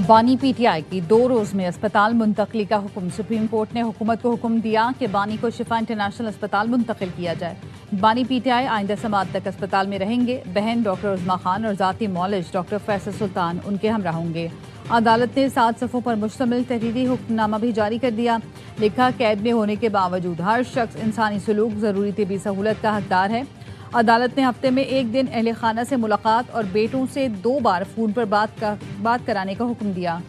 बानी पीटीआई की 2 रोज में अस्पताल मुंतकली का हुक्म। सुप्रीम कोर्ट ने हुकूमत को हुक्म दिया कि बानी को शिफा इंटरनेशनल अस्पताल मुंतकिल किया जाए। बानी पीटीआई आइंदा समात तक अस्पताल में रहेंगे। बहन डॉक्टर उज़मा खान और जाती मौलिज डॉक्टर फैसल सुल्तान उनके हमरा होंगे। अदालत ने 7 सफ़ों पर मुश्तमिल तहरीरी हुक्मनामा भी जारी कर दिया। लिखा, कैद में होने के बावजूद हर शख्स इंसानी सलूक ज़रूरी तिबी सहूलत का हकदार है। अदालत ने हफ्ते में 1 दिन अहले खाना से मुलाकात और बेटों से 2 बार फोन पर बात कराने का हुक्म दिया।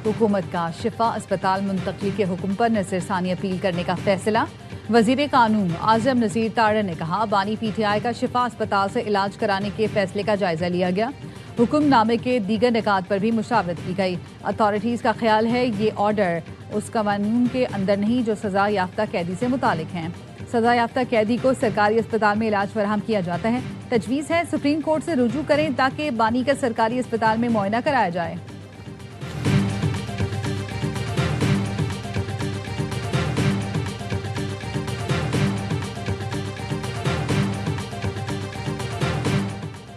हुकूमत का शिफा अस्पताल मुंतकली के हुक्म पर नज़रसानी अपील करने का फैसला। वजीर कानून आजम नज़ीर तारड़ ने कहा, बानी पीटीआई का शिफा अस्पताल से इलाज कराने के फैसले का जायजा लिया गया। हुक्मनामे के दीगर निकात पर भी मुशावरत की गई। अथॉरिटीज़ का ख्याल है ये ऑर्डर उस कानून के अंदर नहीं जो सजा याफ्ता कैदी से मुतालिक हैं। सजा याफ्ता कैदी को सरकारी अस्पताल में इलाज फराहम किया जाता है। तजवीज़ है सुप्रीम कोर्ट से रुजू करें ताकि बानी का सरकारी अस्पताल में मुआयना कराया जाए।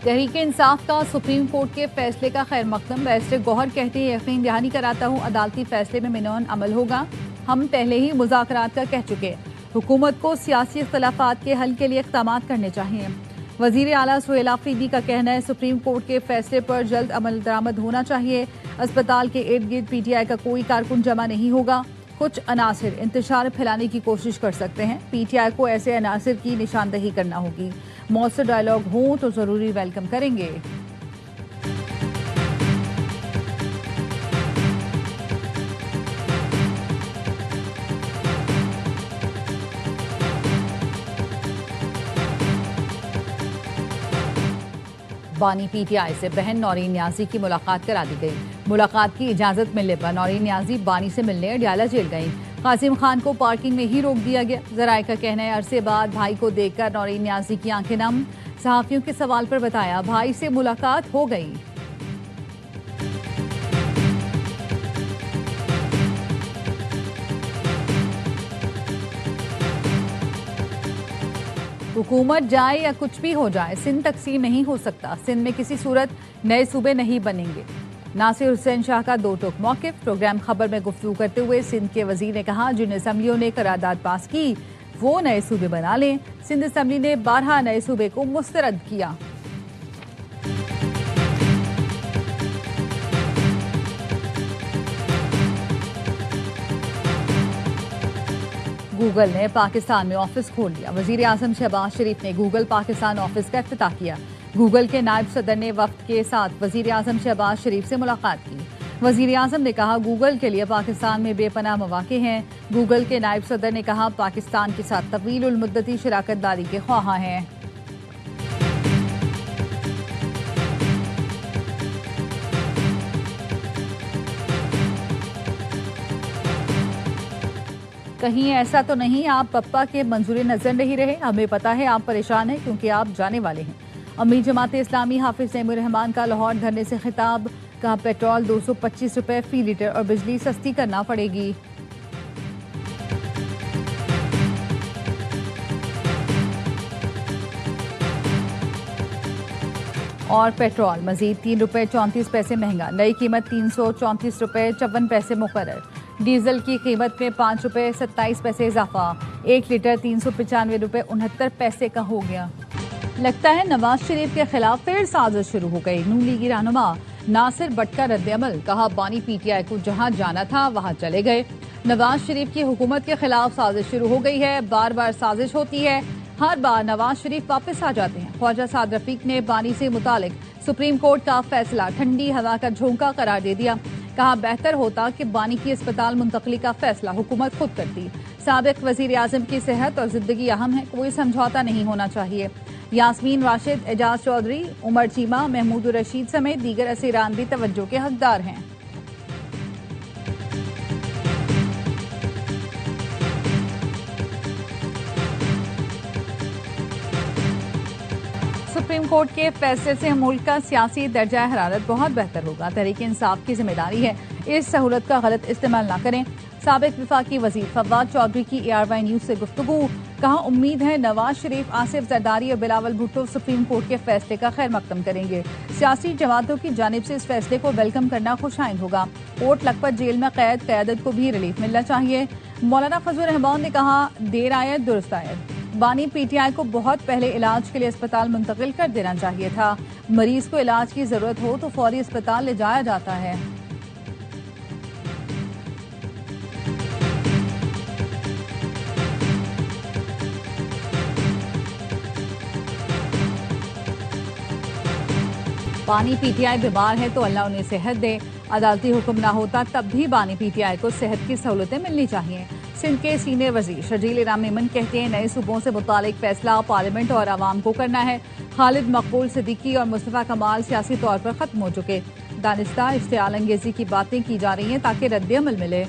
तहरीक इंसाफ का सुप्रीम कोर्ट के फैसले का खैर मकदम। बैरिस्टर गौहर कहते हैं, यकीन दहानी कराता हूँ अदालती फैसले में मिनोन अमल होगा। हम पहले ही मुज़ाकरात का कह चुके। हुकूमत को सियासी इख्तलाफात के हल के लिए इक़दाम करने चाहिए। वज़ीर आला सुहेल आफरीदी का कहना है, सुप्रीम कोर्ट के फैसले पर जल्द अमल दरामद होना चाहिए। अस्पताल के इर्द गिर्द पीटीआई का कोई कारकुन जमा नहीं होगा। कुछ अनासिर इंतशार फैलाने की कोशिश कर सकते हैं। पीटीआई को ऐसे अनासिर की निशानदही करना होगी। मौसर डायलॉग हो तो जरूरी वेलकम करेंगे। बानी पीटीआई से बहन नौरीन न्याजी की मुलाकात करा दी गई। मुलाकात की इजाजत मिलने पर नौरीन न्याजी बानी से मिलने अडयाला जेल गई। कासिम खान को पार्किंग में ही रोक दिया गया। जराये का कहना है, अरसे बाद भाई को देखकर नौरीन न्याजी की आंखें नम। सहाफियों के सवाल पर बताया, भाई से मुलाकात हो गई। हुकूमत जाए या कुछ भी हो जाए, सिंध तकसीम नहीं हो सकता। सिंध में किसी सूरत नए सूबे नहीं बनेंगे। नासिर हुसैन शाह का 2 टोक मौक़िफ़। प्रोग्राम खबर में गुफ्तगू करते हुए सिंध के वजीर ने कहा, जिन असम्बलियों ने करारदाद पास की वो नए सूबे बना लें। सिंध असम्बली ने 12 नए सूबे को मुस्तरद किया। गूगल ने पाकिस्तान में ऑफिस खोल लिया। वजीर आजम शहबाज शरीफ ने गूगल पाकिस्तान ऑफिस का इफ्तिताह किया। गूगल के नायब सदर ने वफ्द के साथ वजीर आजम शहबाज शरीफ से मुलाकात की। वजीर आजम ने कहा, गूगल के लिए पाकिस्तान में बेपनाह मौक़े हैं। गूगल के नायब सदर ने कहा, पाकिस्तान के साथ तवील उल मुद्दती शराकत दारी के ख्वाहां हैं। कहीं ऐसा तो नहीं आप पप्पा के मंजूर नजर नहीं रहे। हमें पता है आप परेशान हैं क्योंकि आप जाने वाले हैं। अमीर जमात इस्लामी हाफिज नईमुर रहमान का लाहौर धरने से खिताब। कहा, पेट्रोल 225 रुपए फी लीटर और बिजली सस्ती करना पड़ेगी। और पेट्रोल मजीद 3 रुपए 34 पैसे महंगा। नई कीमत 334 रुपए 54 पैसे मुकर्रर। डीजल की कीमत में 5 रुपए 27 पैसे इजाफा। 1 लीटर 395 रुपए 69 पैसे का हो गया। लगता है नवाज शरीफ के खिलाफ फिर साजिश शुरू हो गई। नून लीगी रहनुमा नासिर भट्ट का रद्द-ए-अमल। कहा, बानी पीटीआई को जहां जाना था वहां चले गए। नवाज शरीफ की हुकूमत के खिलाफ साजिश शुरू हो गई है। बार बार साजिश होती है, हर बार नवाज शरीफ वापस आ जाते हैं। ख्वाजा साद रफीक ने बानी से मुतालिक सुप्रीम कोर्ट का फैसला ठंडी हवा का झोंका करार दे दिया। कहा, बेहतर होता कि बानी की अस्पताल मुंतकली का फैसला हुकूमत खुद करती। साबिक वजीर आजम की सेहत और जिंदगी अहम है, कोई समझौता नहीं होना चाहिए। यास्मीन राशिद, एजाज चौधरी, उमर चीमा, महमूद रशीद समेत दीगर असीरान भी तवज्जो के हकदार हैं। सुप्रीम कोर्ट के फैसले से मुल्क का सियासी दर्जा हरारत बहुत बेहतर होगा। तहरीक इंसाफ की जिम्मेदारी है इस सहूलत का गलत इस्तेमाल न करें। साबिक विफाकी वजीर फवाद चौधरी की ARY न्यूज से गुफ्तगू। कहा, उम्मीद है नवाज शरीफ, आसिफ जरदारी और बिलावल भुट्टो सुप्रीम कोर्ट के फैसले का खैर मकदम करेंगे। सियासी जमातों की जानिब से इस फैसले को वेलकम करना खुशाइन होगा। कोर्ट लखपत जेल में कैद क़यादत को भी रिलीफ मिलना चाहिए। मौलाना फजलुर रहमान ने कहा, देर आयत दुरुस्त आयत। बानी PTI को बहुत पहले इलाज के लिए अस्पताल मुंतकिल कर देना चाहिए था। मरीज को इलाज की जरूरत हो तो फौरी अस्पताल ले जाया जाता है। बानी PTI बीमार है तो अल्लाह उन्हें सेहत दे। अदालती हुक्म ना होता तब भी बानी PTI को सेहत की सहूलतें मिलनी चाहिए। सिंध के सीनियर वजीर शर्जील इराम मेमन कहते हैं, नए सूबों से मुतालिक फैसला पार्लियामेंट और आवाम को करना है। खालिद मकबूल सिद्दीकी और मुस्तफा कमाल सियासी तौर पर खत्म हो चुके। दानिस्ता इश्तियाल अंगेजी की बातें की जा रही हैं ताकि रद्द-ए-अमल मिले।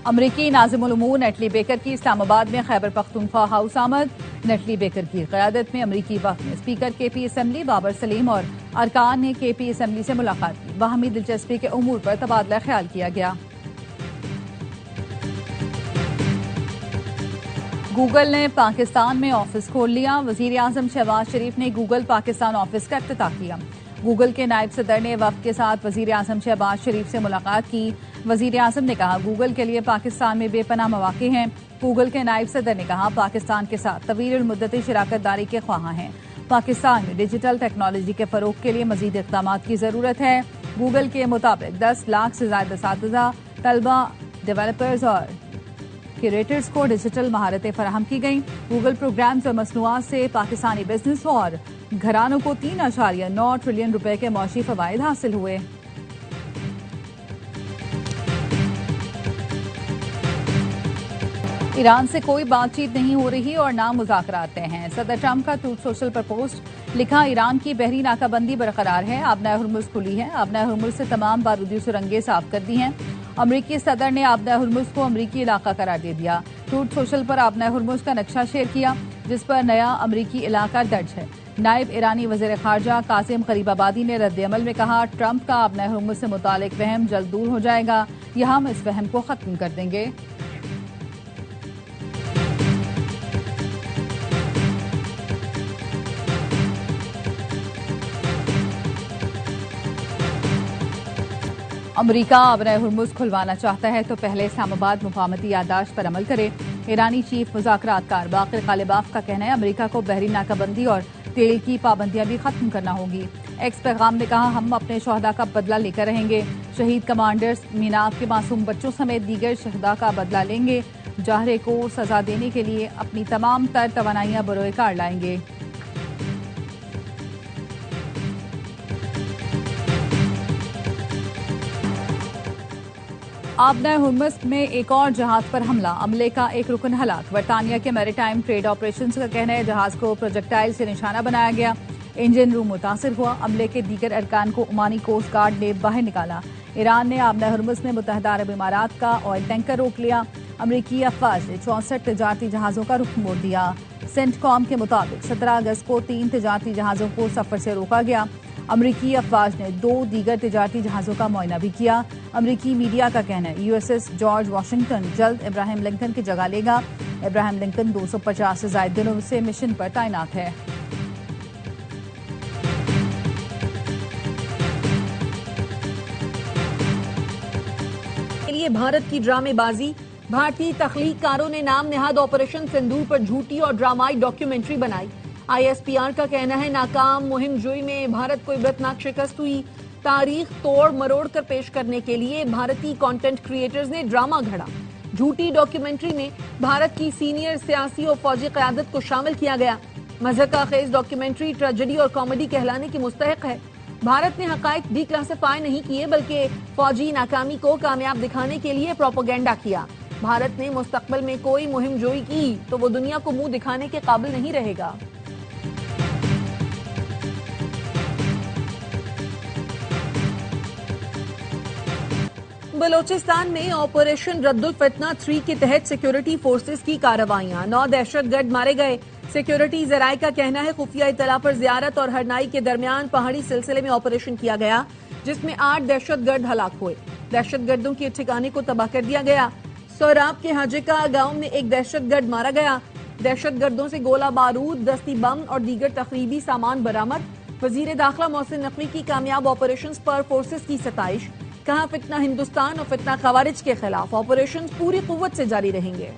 अमरीकी नाज़िमुल उमूर नेटली बेकर की इस्लामाबाद में खैबर पख्तूनख्वा हाउस आमद। नेटली बेकर की क़यादत में अमरीकी वक्त में speaker KP assembly Babar Saleem और अरकान ने KP असम्बली से मुलाकात की। बाहमी दिलचस्पी के उमूर पर तबादला ख्याल किया गया। गूगल ने पाकिस्तान में ऑफिस खोल लिया। वजीर आजम शहबाज शरीफ ने गूगल पाकिस्तान ऑफिस का इफ्तिताह किया। गूगल के नायब सदर ने वक्त के साथ वजीर आजम शहबाज शरीफ से मुलाकात की। वजीर आजम ने कहा, गूगल के लिए पाकिस्तान में बेपनाह मौके हैं। गूगल के नायब सदर ने कहा, पाकिस्तान के साथ तवील मुद्दती शराकत दारी के ख्वाहां हैं। पाकिस्तान में डिजिटल टेक्नोलॉजी के फरोग के लिए मजीद इक़दाम की जरूरत है। गूगल के मुताबिक 10 लाख से ज्यादा असातिज़ा, तलबा, डेवलपर्स और क्यूरेटर्स को डिजिटल महारतें फराहम की गई। गूगल प्रोग्राम्स और मसनूआत से पाकिस्तानी बिजनेस और घरानों को 3.9 ट्रिलियन रुपए के मौशी फवायद हासिल हुए। ईरान से कोई बातचीत नहीं हो रही और ना मुज़ाकरात हैं। सदर ट्रंप का ट्रूथ सोशल पर पोस्ट लिखा, ईरान की बहरी नाकाबंदी बरकरार है। आबनाए हुर्मुज़ खुली है। आबनाए हुर्मुज़ से तमाम बारूदी सुरंगें साफ कर दी हैं। अमरीकी सदर ने आबनाए हुर्मुज़ को अमरीकी इलाका करार दे दिया। ट्रूथ सोशल पर आबनाए हुर्मुज़ का नक्शा शेयर किया जिस पर नया अमरीकी इलाका दर्ज है। नायब ईरानी वज़ीर ख़ारजा कासिम गरीबाबादी ने रद्द-ए-अमल में कहा, ट्रंप का आबनाए हुर्मुज़ से मुतालिक वहम जल्द दूर हो जाएगा या हम इस वहम को खत्म कर देंगे। अमरीका आबनाए हुर्मुज़ खुलवाना चाहता है तो पहले इस्लामाबाद मुफाहमती यादाश्त पर अमल करे। ईरानी चीफ मुज़ाकरातकार बाक़िर ग़ालिबाफ का कहना है, अमरीका को बहरी नाकाबंदी और तेल की पाबंदियां भी खत्म करना होगी। एक्स पैगाम ने कहा, हम अपने शहदा का बदला लेकर रहेंगे। शहीद कमांडर्स मीनाब के मासूम बच्चों समेत दीगर शहदा का बदला लेंगे। जाहरे को सजा देने के लिए अपनी तमाम तर तवानाइयां बरोए कार लाएंगे। आबनाए हुर्मुज़ में एक और जहाज पर हमला, अमले का एक रुकन हलाक। बरतानिया के मैरीटाइम ट्रेड ऑपरेशंस का कहना है, जहाज को प्रोजेक्टाइल से निशाना बनाया गया। इंजन रूम मुतासिर हुआ। अमले के दीगर अरकान को ओमानी कोस्ट गार्ड ने बाहर निकाला। ईरान ने आबनाए हुर्मुज़ में मुत्तहदा अरब इमारात का ऑयल टैंकर रोक लिया। अमरीकी अफवाज ने 64 तजारती जहाज़ों का रुख मोड़ दिया। सेंटकॉम के मुताबिक 17 अगस्त को 3 तजारती जहाज़ों को सफर से रोका गया। अमरीकी अफवाज ने 2 दीगर तिजारती जहाज़ों का मुआयना भी किया। अमरीकी मीडिया का कहना है, USS जॉर्ज वाशिंगटन जल्द इब्राहिम लिंकन की जगह लेगा। इब्राहिम लिंकन 250 से ज्यादा दिनों से मिशन पर तैनात है। के लिए भारत की ड्रामेबाजी, भारतीय तख्लीककारों ने नाम नेहाद ऑपरेशन सिंदूर पर झूठी और ड्रामाई डॉक्यूमेंट्री बनाई। ISPR का कहना है, नाकाम मुहिम जोई में भारत को इबरतनाक शिकस्त हुई। तारीख तोड़ मरोड़ कर पेश करने के लिए भारतीय कंटेंट क्रिएटर्स ने ड्रामा घड़ा। झूठी डॉक्यूमेंट्री में भारत की सीनियर सियासी और फौजी क़यादत को शामिल किया गया। मज़ाक़ खेज डॉक्यूमेंट्री ट्रेजेडी और कॉमेडी कहलाने की मुस्तहिक है। भारत ने हक़ाइक़ डिक्लासिफाई नहीं किए बल्कि फौजी नाकामी को कामयाब दिखाने के लिए प्रोपेगेंडा किया। भारत ने मुस्तक़बिल में कोई मुहिम जोई की तो वो दुनिया को मुंह दिखाने के काबिल नहीं रहेगा। बलोचिस्तान में ऑपरेशन रद्दुल फितना 3 के तहत सिक्योरिटी फोर्सेस की कार्रवाइयां, 9 दहशतगर्द मारे गए। सिक्योरिटी जराये का कहना है खुफिया इतला पर जियारत और हरनाई के दरमियान पहाड़ी सिलसिले में ऑपरेशन किया गया, जिसमें 8 दहशतगर्द हलाक हुए। दहशतगर्दों के ठिकाने को तबाह कर दिया गया। सोराब के हाजिका गांव में एक दहशतगर्द मारा गया। दहशतगर्दों से गोला बारूद, दस्ती बम और दीगर तकरीबी सामान बरामद। वजीर दाखिला मोहसिन नकवी की कामयाब ऑपरेशन पर फोर्सेस की सताइश। कहा फितना हिंदुस्तान और फितना खवारिज के खिलाफ ऑपरेशन पूरी कुव्वत से जारी रहेंगे।